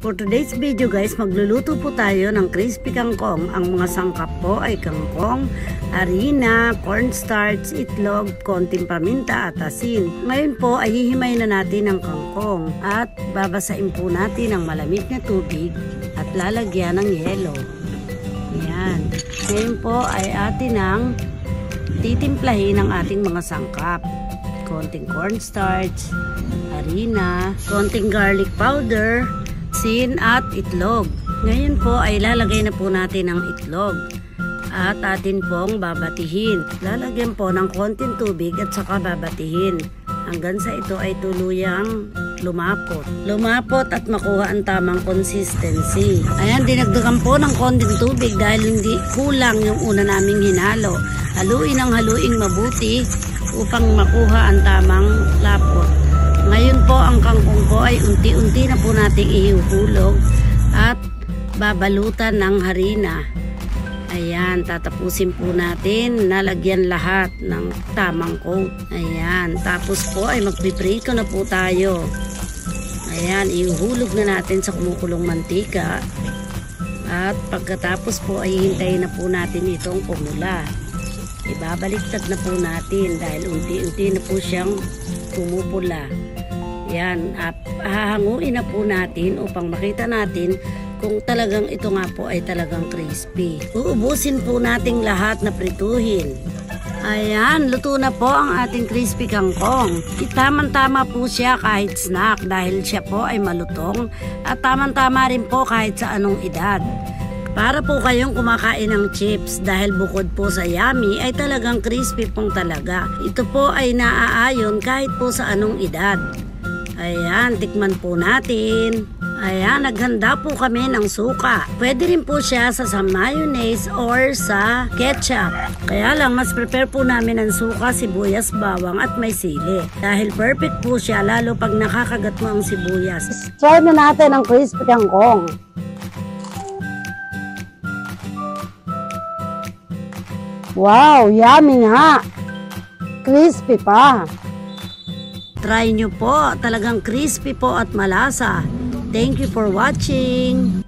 For today's video guys, magluluto po tayo ng crispy kangkong. Ang mga sangkap po ay kangkong, harina, cornstarch, itlog, konting paminta at asin. Ngayon po ay hihimay na natin ang kangkong at babasain po natin ng malamig na tubig at lalagyan ng yelo. Yan. Ngayon po ay atin ang titimplahin ang ating mga sangkap. Konting cornstarch, harina, konting garlic powder, asin at itlog. Ngayon po ay lalagay na po natin ang itlog at atin pong babatihin. Lalagyan po ng konting tubig at saka babatihin hanggang sa ito ay tuluyang lumapot. Lumapot at makuha ang tamang consistency. Ayan, dinagdagan po ng konting tubig dahil hindi kulang yung una naming hinalo. Haluin ang haluing mabuti upang makuha ang tamang lapot. Ngayon po ang kangkong po ay unti-unti na po nating ihuhulog at babalutan ng harina. Ayan, tatapusin po natin, nalagyan lahat ng tamang coat. Ayan, tapos po ay magpiprito na po tayo. Ayan, ihuhulog na natin sa kumukulong mantika. At pagkatapos po ay hintayin na po natin itong kumula. Ibabaliktad na po natin dahil unti-unti na po siyang pumupula. Yan, hahanguin na po natin upang makita natin kung talagang ito nga po ay talagang crispy. Uubusin po nating lahat na prituhin. Ayan, luto na po ang ating crispy kangkong. Tamang-tama po siya kahit snack dahil siya po ay malutong at tamang-tama rin po kahit sa anong edad. Para po kayong kumakain ng chips dahil bukod po sa yummy ay talagang crispy pong talaga. Ito po ay naaayon kahit po sa anong edad. Ayan, tikman po natin. Ayan, naghanda po kami ng suka. Pwede rin po siya sa mayonnaise or sa ketchup. Kaya lang, mas prepare po namin ang suka, sibuyas, bawang at may sili. Dahil perfect po siya, lalo pag nakakagat mo ang sibuyas. Try na natin ang crispy kangkong. Wow, yummy nga. Crispy pa. Try nyo po, talagang crispy po at malasa. Thank you for watching.